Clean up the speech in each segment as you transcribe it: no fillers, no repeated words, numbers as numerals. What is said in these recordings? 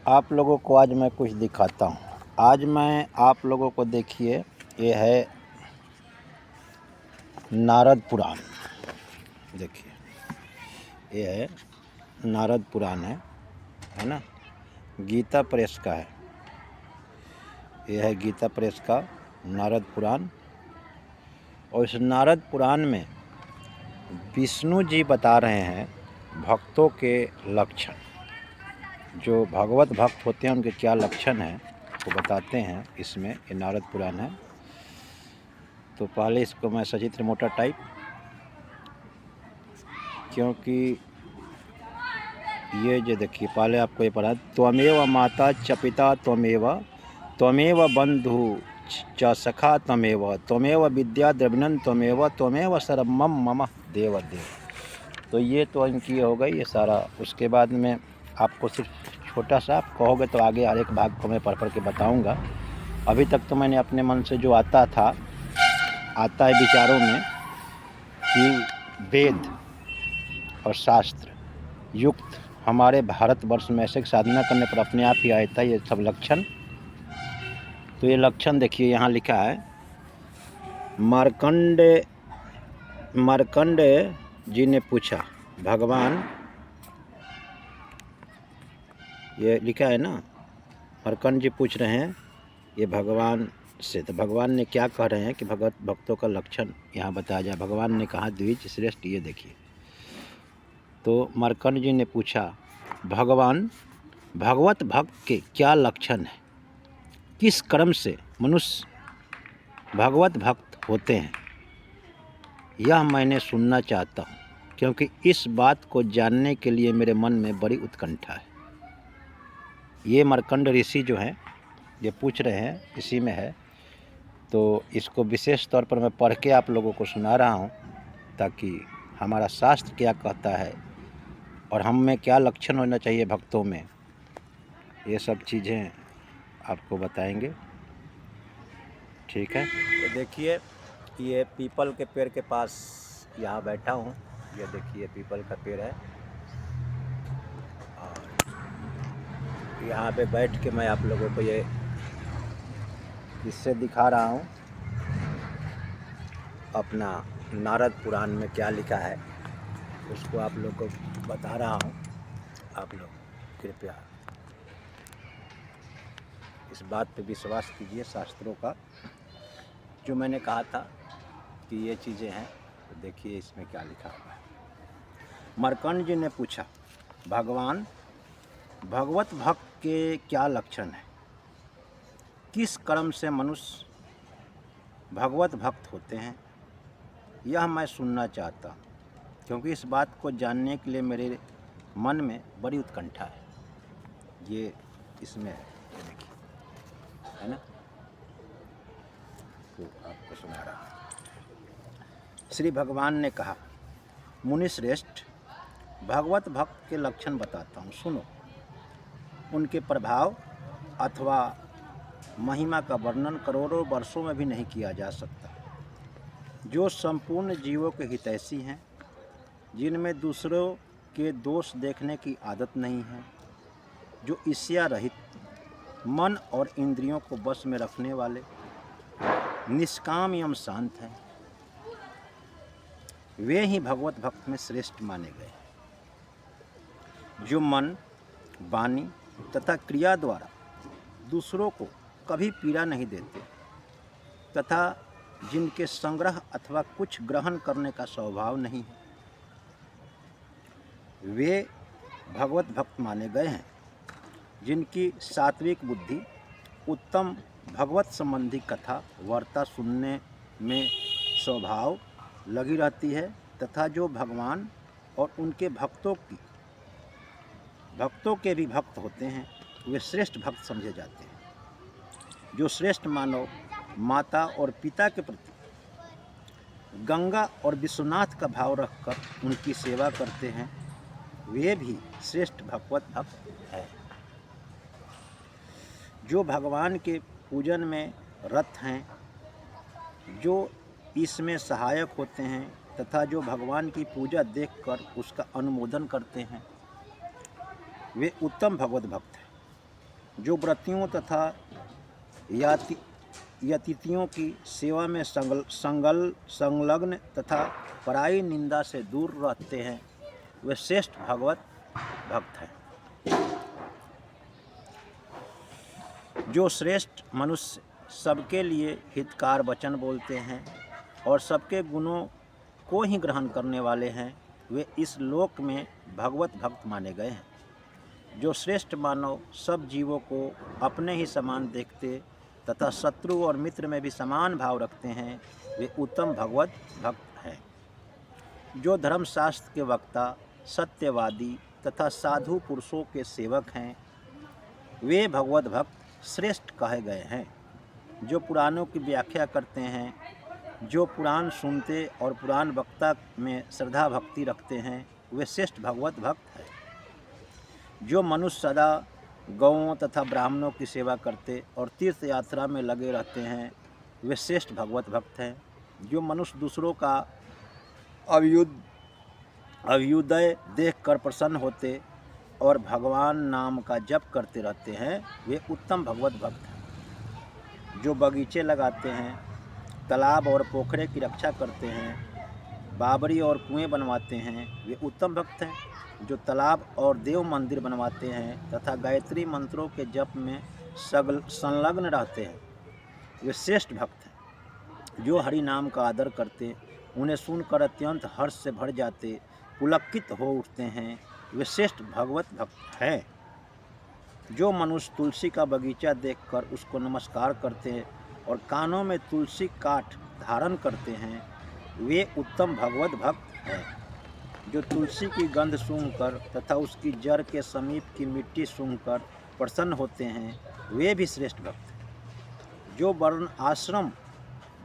आप लोगों को आज मैं कुछ दिखाता हूँ। आज मैं आप लोगों को देखिए, ये है नारद पुराण। देखिए, ये है नारद पुराण है ना। गीता प्रेस का है। ये है गीता प्रेस का नारद पुराण। और इस नारद पुराण में विष्णु जी बता रहे हैं भक्तों के लक्षण। जो भगवत भक्त होते हैं उनके क्या लक्षण हैं वो बताते हैं इसमें। ये नारद पुराण है। तो पहले इसको मैं सचित्र मोटा टाइप, क्योंकि ये जो देखिए, पहले आपको ये पढ़ा, त्वमेव माता च पिता त्वमेव बंधु च सखा त्वमेव विद्या द्रविणं त्वमेव सर्वमं मम देव देव। तो ये तो इनकी हो गई ये सारा। उसके बाद में आपको सिर्फ छोटा सा, आप कहोगे तो आगे हर एक भाग को मैं पढ़ के बताऊंगा। अभी तक तो मैंने अपने मन से जो आता है विचारों में कि वेद और शास्त्र युक्त हमारे भारतवर्ष में ऐसे साधना करने पर अपने आप ही आया था ये सब लक्षण। तो ये लक्षण देखिए, यहाँ लिखा है, मार्कंडेय जी ने पूछा, भगवान, ये लिखा है ना, मार्कंड जी पूछ रहे हैं ये भगवान से। तो भगवान ने क्या कह रहे हैं कि भक्तों का लक्षण यहाँ बताया जाए। भगवान ने कहा, द्विज श्रेष्ठ, ये देखिए। तो मार्कंड जी ने पूछा, भगवान, भगवत भक्त के क्या लक्षण है? किस कर्म से मनुष्य भगवत भक्त होते हैं? यह मैंने सुनना चाहता हूँ, क्योंकि इस बात को जानने के लिए मेरे मन में बड़ी उत्कंठा है। ये मार्कंड ऋषि जो हैं ये पूछ रहे हैं, इसी में है। तो इसको विशेष तौर पर मैं पढ़ के आप लोगों को सुना रहा हूँ, ताकि हमारा शास्त्र क्या कहता है और हम में क्या लक्षण होना चाहिए भक्तों में, ये सब चीज़ें आपको बताएंगे। ठीक है। तो देखिए, ये पीपल के पेड़ के पास यहाँ बैठा हूँ। ये देखिए पीपल का पेड़ है, और यहाँ पे बैठ के मैं आप लोगों को ये इससे दिखा रहा हूँ अपना नारद पुराण में क्या लिखा है, उसको आप लोग को बता रहा हूँ। आप लोग कृपया इस बात पे विश्वास कीजिए शास्त्रों का, जो मैंने कहा था कि ये चीज़ें हैं। तो देखिए इसमें क्या लिखा हुआ है। मार्कंड जी ने पूछा, भगवान, भगवत भक्त के क्या लक्षण है? किस कर्म से मनुष्य भगवत भक्त होते हैं? यह मैं सुनना चाहता हूँ, क्योंकि इस बात को जानने के लिए मेरे मन में बड़ी उत्कंठा है। ये इसमें देखिए, है ना। तो आपको सुना रहा हूँ। श्री भगवान ने कहा, मुनि श्रेष्ठ, भगवत भक्त के लक्षण बताता हूँ, सुनो। उनके प्रभाव अथवा महिमा का वर्णन करोड़ों वर्षों में भी नहीं किया जा सकता। जो संपूर्ण जीवों के हितैषी हैं, जिनमें दूसरों के दोष देखने की आदत नहीं है, जो ईर्ष्या रहित, मन और इंद्रियों को बस में रखने वाले, निष्काम एवं शांत हैं, वे ही भगवत भक्त में श्रेष्ठ माने गए। जो मन, वाणी तथा क्रिया द्वारा दूसरों को कभी पीड़ा नहीं देते तथा जिनके संग्रह अथवा कुछ ग्रहण करने का स्वभाव नहीं है, वे भगवत भक्त माने गए हैं। जिनकी सात्विक बुद्धि उत्तम भगवत संबंधी कथा वार्ता सुनने में स्वभाव लगी रहती है तथा जो भगवान और उनके भक्तों के भी भक्त होते हैं, वे श्रेष्ठ भक्त समझे जाते हैं। जो श्रेष्ठ मानव माता और पिता के प्रति गंगा और विश्वनाथ का भाव रखकर उनकी सेवा करते हैं, वे भी श्रेष्ठ भगवत भक्त हैं। जो भगवान के पूजन में रत हैं, जो इसमें सहायक होते हैं तथा जो भगवान की पूजा देखकर उसका अनुमोदन करते हैं, वे उत्तम भगवत भक्त हैं। जो व्रतियों तथा यतिथियों की सेवा में संलग्न तथा पराई निंदा से दूर रहते हैं, वे श्रेष्ठ भगवत भक्त हैं। जो श्रेष्ठ मनुष्य सबके लिए हितकार वचन बोलते हैं और सबके गुणों को ही ग्रहण करने वाले हैं, वे इस लोक में भगवत भक्त माने गए हैं। जो श्रेष्ठ मानव सब जीवों को अपने ही समान देखते तथा शत्रु और मित्र में भी समान भाव रखते हैं, वे उत्तम भगवत भक्त हैं। जो धर्मशास्त्र के वक्ता, सत्यवादी तथा साधु पुरुषों के सेवक हैं, वे भगवत भक्त श्रेष्ठ कहे गए हैं। जो पुराणों की व्याख्या करते हैं, जो पुराण सुनते और पुराण वक्ता में श्रद्धा भक्ति रखते हैं, वे श्रेष्ठ भगवत भक्त हैं। जो मनुष्य सदा गौओं तथा ब्राह्मणों की सेवा करते और तीर्थ यात्रा में लगे रहते हैं, वे श्रेष्ठ भगवत भक्त हैं। जो मनुष्य दूसरों का अभ्युदय देखकर प्रसन्न होते और भगवान नाम का जप करते रहते हैं, वे उत्तम भगवत भक्त हैं। जो बगीचे लगाते हैं, तालाब और पोखरे की रक्षा करते हैं, बावड़ी और कुएं बनवाते हैं, वे उत्तम भक्त हैं। जो तालाब और देव मंदिर बनवाते हैं तथा गायत्री मंत्रों के जप में संलग्न रहते हैं, वे श्रेष्ठ भक्त हैं। जो हरि नाम का आदर करते, उन्हें सुनकर अत्यंत हर्ष से भर जाते, पुलकित हो उठते हैं, वे श्रेष्ठ भगवत भक्त हैं। जो मनुष्य तुलसी का बगीचा देखकर उसको नमस्कार करते हैं और कानों में तुलसी काठ धारण करते हैं, वे उत्तम भगवत भक्त हैं। जो तुलसी की गंध सूंघकर तथा उसकी जड़ के समीप की मिट्टी सूंघकर प्रसन्न होते हैं, वे भी श्रेष्ठ भक्त हैं। जो वर्ण आश्रम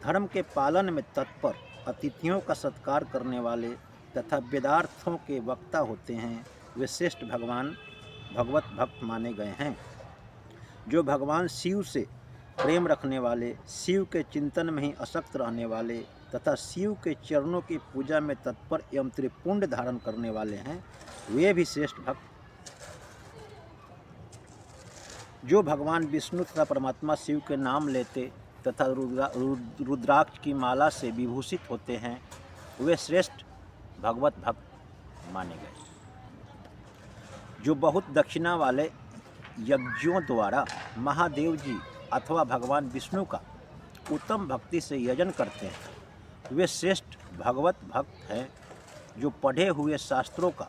धर्म के पालन में तत्पर, अतिथियों का सत्कार करने वाले तथा वेदार्थों के वक्ता होते हैं, वे श्रेष्ठ भगवत भक्त माने गए हैं। जो भगवान शिव से प्रेम रखने वाले, शिव के चिंतन में ही आसक्त रहने वाले तथा शिव के चरणों की पूजा में तत्पर एवं त्रिपुंड धारण करने वाले हैं, वे भी श्रेष्ठ भक्त। जो भगवान विष्णु तथा परमात्मा शिव के नाम लेते तथा रुद्राक्ष की माला से विभूषित होते हैं, वे श्रेष्ठ भगवत भक्त माने गए। जो बहुत दक्षिणा वाले यज्ञों द्वारा महादेव जी अथवा भगवान विष्णु का उत्तम भक्ति से यजन करते हैं, वे श्रेष्ठ भगवत भक्त हैं। जो पढ़े हुए शास्त्रों का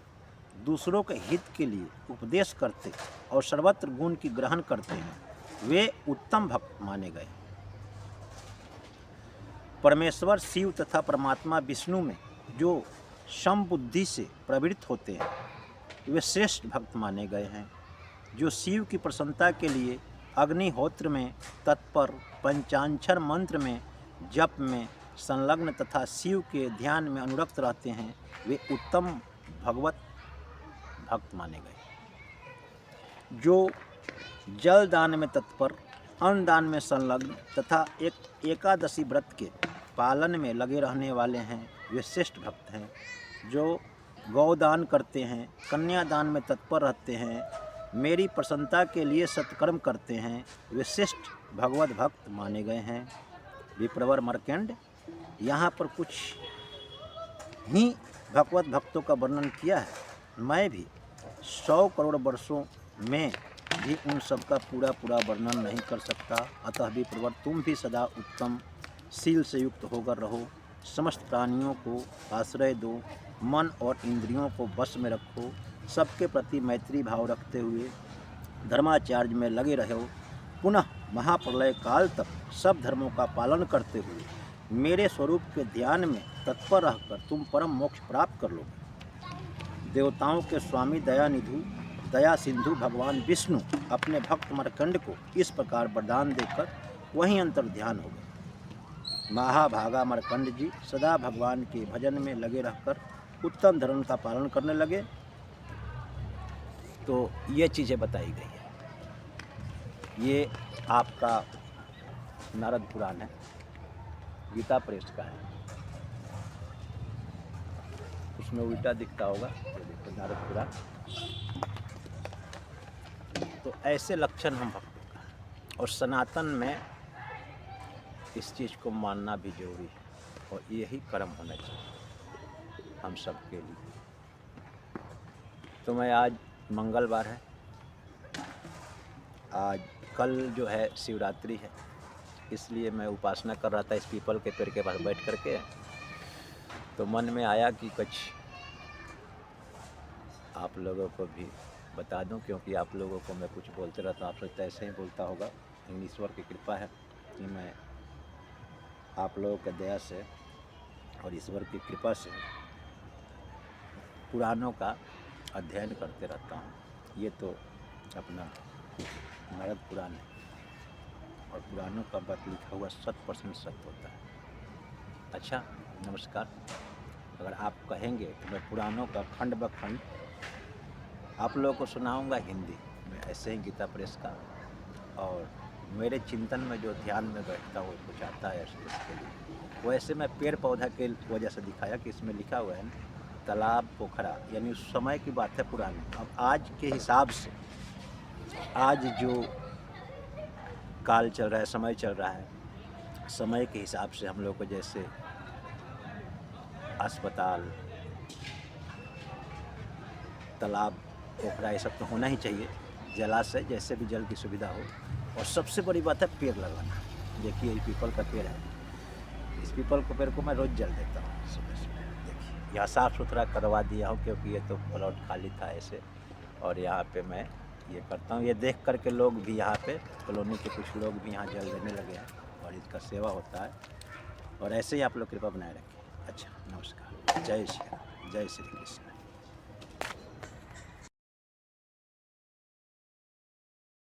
दूसरों के हित के लिए उपदेश करते और सर्वत्र गुण की ग्रहण करते हैं, वे उत्तम भक्त माने गए। परमेश्वर शिव तथा परमात्मा विष्णु में जो समबुद्धि से प्रवृत्त होते हैं, वे श्रेष्ठ भक्त माने गए हैं। जो शिव की प्रसन्नता के लिए अग्निहोत्र में तत्पर, पंचाक्षर मंत्र में जप में संलग्न तथा शिव के ध्यान में अनुरक्त रहते हैं, वे उत्तम भगवत भक्त माने गए। जो जल दान में तत्पर, अन्न दान में संलग्न तथा एकादशी व्रत के पालन में लगे रहने वाले हैं, वे श्रेष्ठ भक्त हैं। जो गौदान करते हैं, कन्यादान में तत्पर रहते हैं, मेरी प्रसन्नता के लिए सत्कर्म करते हैं, वे श्रेष्ठ भगवत भक्त माने गए हैं। विप्रवर मर्कंड यहाँ पर कुछ ही भगवत भक्तों का वर्णन किया है। मैं भी 100 करोड़ वर्षों में भी उन सब का पूरा वर्णन नहीं कर सकता। अतः विप्रवर तुम भी सदा उत्तम शील से युक्त होकर रहो, समस्त प्राणियों को आश्रय दो, मन और इंद्रियों को वश में रखो, सबके प्रति मैत्री भाव रखते हुए धर्माचार्य में लगे रहो। पुनः महाप्रलय काल तक सब धर्मों का पालन करते हुए मेरे स्वरूप के ध्यान में तत्पर रहकर तुम परम मोक्ष प्राप्त कर लोगे। देवताओं के स्वामी दया सिंधु भगवान विष्णु अपने भक्त मर्कंड को इस प्रकार वरदान देकर वहीं अंतर ध्यान हो गए। महाभागा मर्कंड जी सदा भगवान के भजन में लगे रहकर उत्तम धर्म का पालन करने लगे। तो ये चीज़ें बताई गई है। ये आपका नारद पुराण है, गीता प्रेस का है। उसमें उल्टा दिखता होगा, ये देखो नारद पुराण। तो ऐसे लक्षण हम भक्तों का है। और सनातन में इस चीज़ को मानना भी जरूरी है और यही कर्म होना चाहिए हम सबके लिए। तो मैं आज मंगलवार है, आज कल जो है शिवरात्रि है, इसलिए मैं उपासना कर रहा था इस पीपल के पेड़ के पास बैठ करके। तो मन में आया कि कुछ आप लोगों को भी बता दूं, क्योंकि आप लोगों को मैं कुछ बोलते रहता हूँ, आप सोचते ऐसे ही बोलता होगा, लेकिन ईश्वर की कृपा है कि मैं आप लोगों के दया से और ईश्वर की कृपा से पुराणों का अध्ययन करते रहता हूँ। ये तो अपना नारद पुराण है और पुराणों का बात लिखा हुआ 100% सत्य होता है। अच्छा, नमस्कार। अगर आप कहेंगे तो मैं पुराणों का खंड ब खंड आप लोगों को सुनाऊंगा हिंदी में, ऐसे ही गीता प्रेस का। और मेरे चिंतन में जो ध्यान में बैठता हो कुछ आता है उसके लिए, वैसे मैं पेड़ पौधा के वजह से दिखाया कि इसमें लिखा हुआ है ना, तालाब पोखरा, यानी उस समय की बात है पुरानी। अब आज के हिसाब से, आज जो काल चल रहा है, समय चल रहा है, समय के हिसाब से हम लोग को जैसे अस्पताल, तालाब, पोखरा ये सब तो होना ही चाहिए, जलाशय, जैसे भी जल की सुविधा हो। और सबसे बड़ी बात है पेड़ लगाना। देखिए ये पीपल का पेड़ है, इस पीपल के पेड़ को मैं रोज़ जल देता हूँ सुबह सुबह। देखिए यहाँ साफ़ सुथरा करवा दिया हूँ, क्योंकि ये तो प्लॉट खाली था ऐसे, और यहाँ पे मैं ये करता हूँ। ये देख करके लोग भी यहाँ पे, कॉलोनी के कुछ लोग भी यहाँ जल देने लगे हैं और इसका सेवा होता है। और ऐसे ही आप लोग कृपा बनाए रखें। अच्छा, नमस्कार। जय श्री राम, जय श्री कृष्ण।